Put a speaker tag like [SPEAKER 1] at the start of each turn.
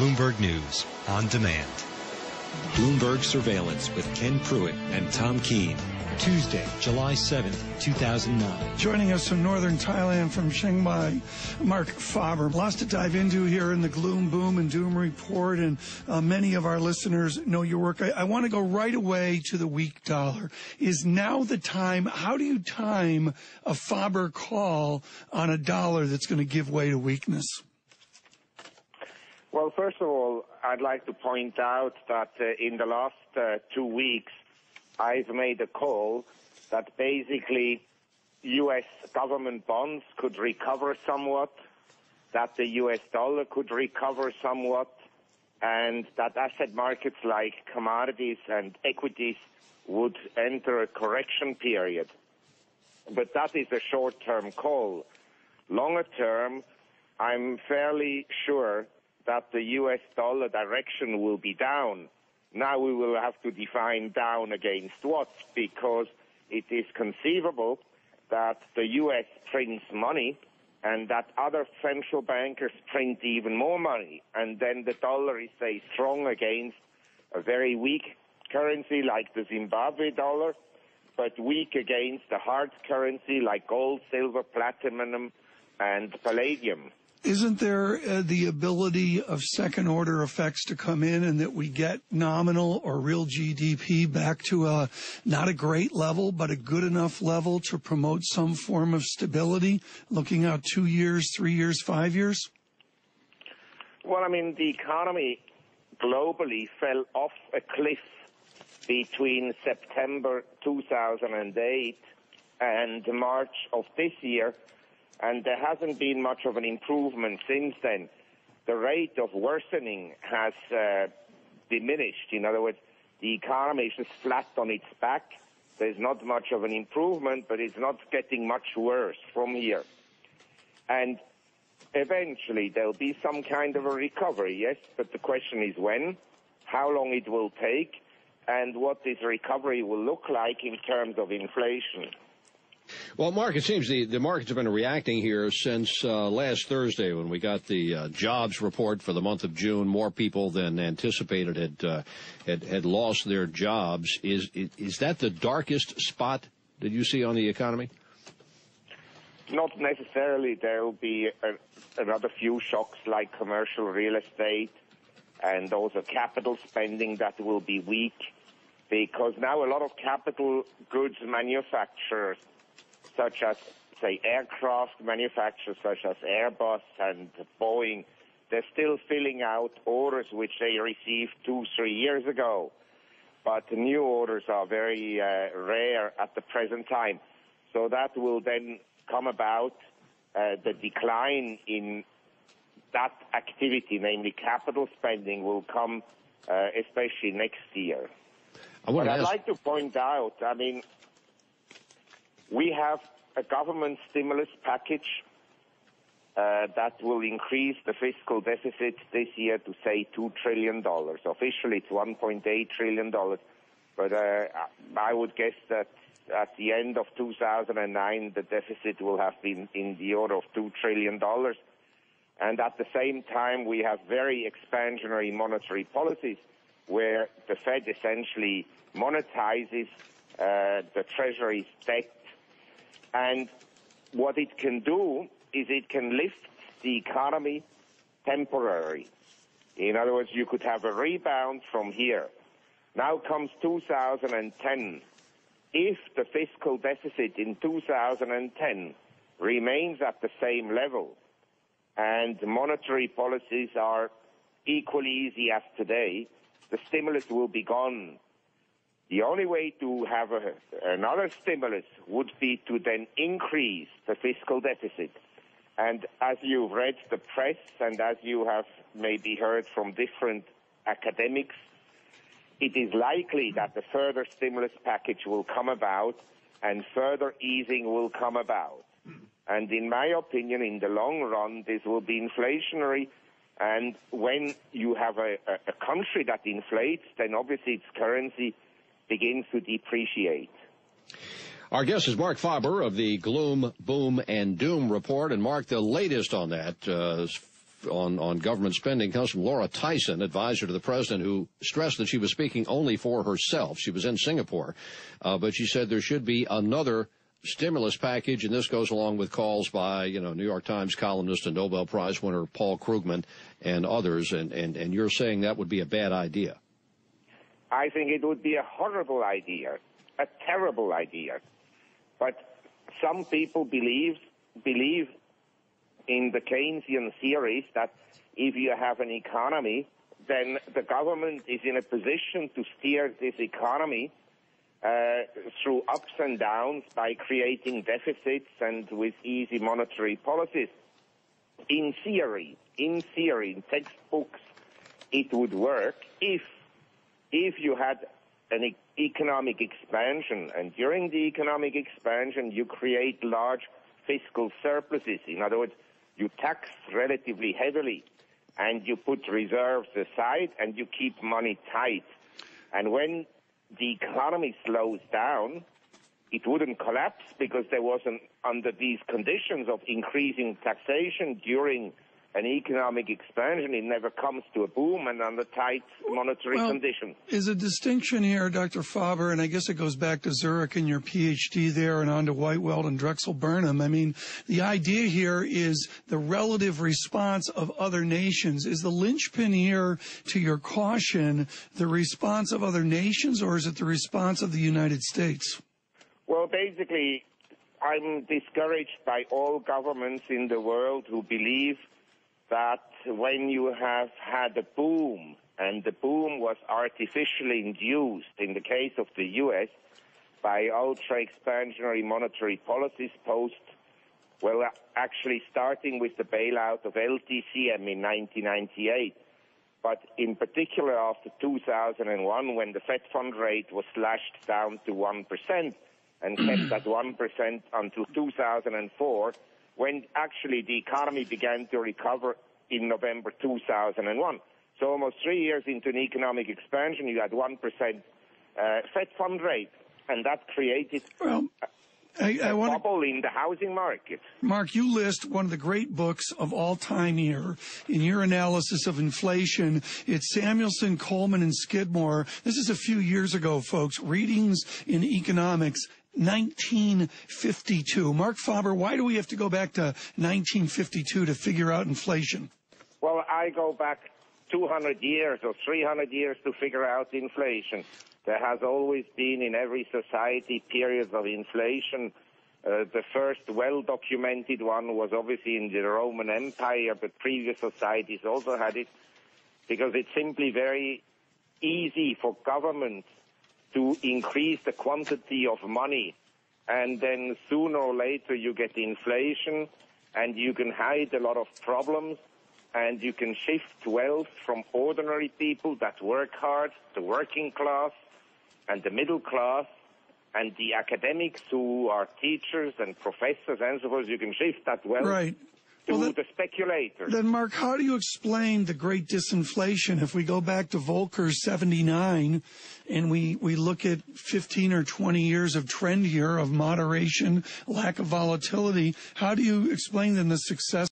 [SPEAKER 1] Bloomberg News on demand. Bloomberg Surveillance with Ken Pruitt and Tom Keene. Tuesday, July 7th, 2009.
[SPEAKER 2] Joining us from northern Thailand, from Chiang Mai, Marc Faber. Lots to dive into here in the gloom, boom, and doom report, and many of our listeners know your work. I want to go right away to the weak dollar. Is now the time? How do you time a Faber call on a dollar that's going to give way to weakness?
[SPEAKER 3] Well, first of all, I'd like to point out that in the last 2 weeks, I've made a call that basically U.S. government bonds could recover somewhat, that the U.S. dollar could recover somewhat, and that asset markets like commodities and equities would enter a correction period. But that is a short-term call. Longer term, I'm fairly sure that the U.S. dollar direction will be down. Now we will have to define down against what, because it is conceivable that the U.S. prints money and that other central bankers print even more money, and then the dollar is, say, strong against a very weak currency like the Zimbabwe dollar, but weak against a hard currency like gold, silver, platinum, and palladium.
[SPEAKER 2] Isn't there the ability of second-order effects to come in, and that we get nominal or real GDP back to not a great level, but a good enough level to promote some form of stability, looking out 2 years, 3 years, 5 years?
[SPEAKER 3] Well, I mean, the economy globally fell off a cliff between September 2008 and March of this year, and there hasn't been much of an improvement since then. The rate of worsening has diminished. In other words, the economy is just flat on its back. There's not much of an improvement, but it's not getting much worse from here. And eventually there'll be some kind of a recovery, yes, but the question is when, how long it will take, and what this recovery will look like in terms of inflation.
[SPEAKER 4] Well, Mark, it seems the markets have been reacting here since last Thursday when we got the jobs report for the month of June. More people than anticipated had lost their jobs. Is that the darkest spot that you see on the economy?
[SPEAKER 3] Not necessarily. There will be another few shocks like commercial real estate and also capital spending that will be weak, because now a lot of capital goods manufacturers, such as, say, aircraft manufacturers such as Airbus and Boeing, they're still filling out orders which they received 2-3 years ago. But the new orders are very rare at the present time. So that will then come about, the decline in that activity, namely capital spending, will come especially next year. But I'd like to point out, I mean, we have a government stimulus package that will increase the fiscal deficit this year to, say, $2 trillion. Officially, it's $1.8 trillion. But I would guess that at the end of 2009, the deficit will have been in the order of $2 trillion. And at the same time, we have very expansionary monetary policies where the Fed essentially monetizes the Treasury's debt. And what it can do is it can lift the economy temporarily. In other words, you could have a rebound from here. Now comes 2010. If the fiscal deficit in 2010 remains at the same level and monetary policies are equally easy as today, the stimulus will be gone. The only way to have another stimulus would be to then increase the fiscal deficit. And as you've read the press and as you have maybe heard from different academics, it is likely that the further stimulus package will come about and further easing will come about. And in my opinion, in the long run, this will be inflationary. And when you have a country that inflates, then obviously its currency begins to depreciate.
[SPEAKER 4] Our guest is Marc Faber of the Gloom, Boom, and Doom Report. And, Mark, the latest on that, on government spending comes from Laura Tyson, advisor to the president, who stressed that she was speaking only for herself. She was in Singapore, but she said there should be another stimulus package, and this goes along with calls by, New York Times columnist and Nobel Prize winner Paul Krugman and others, and you're saying that would be a bad idea.
[SPEAKER 3] I think it would be a horrible idea, a terrible idea. But some people believe in the Keynesian theories that if you have an economy, then the government is in a position to steer this economy through ups and downs by creating deficits and with easy monetary policies. In theory, in textbooks, it would work if you had an economic expansion, and during the economic expansion you create large fiscal surpluses. In other words, you tax relatively heavily, and you put reserves aside, and you keep money tight. And when the economy slows down, it wouldn't collapse because there wasn't, under these conditions of increasing taxation during an economic expansion, it never comes to a boom and under tight monetary conditions. Is a distinction here, Dr. Faber, and I guess it goes back to Zurich and your PhD there and on to Whitewell and Drexel Burnham. I mean, the idea here is the relative response of other nations. Is the linchpin here to your caution the response of other nations, or is it the response of the United States? Well, basically, I'm discouraged by all governments in the world who believe that when you have had a boom, and the boom was artificially induced, in the case of the U.S., by ultra-expansionary monetary policies actually starting with the bailout of LTCM in 1998, but in particular after 2001, when the Fed fund rate was slashed down to 1% and kept at 1% until 2004, when actually the economy began to recover in November 2001. So almost 3 years into an economic expansion, you had 1% Fed fund rate, and that created a bubble in the housing market. Mark, you list one of the great books of all time here in your analysis of inflation. It's Samuelson, Coleman, and Skidmore. This is a few years ago, folks. Readings in Economics, 1952. Marc Faber, why do we have to go back to 1952 to figure out inflation? Well, I go back 200 years or 300 years to figure out inflation. There has always been in every society periods of inflation. The first well-documented one was obviously in the Roman Empire, but previous societies also had it, because it's simply very easy for governments to increase the quantity of money, and then sooner or later you get inflation, and you can hide a lot of problems, and you can shift wealth from ordinary people that work hard, the working class, and the middle class, and the academics who are teachers and professors and so forth. You can shift that wealth to the speculators. Then, Mark, how do you explain the great disinflation? If we go back to Volcker's 79 and we look at 15 or 20 years of trend here of moderation, lack of volatility, how do you explain then the success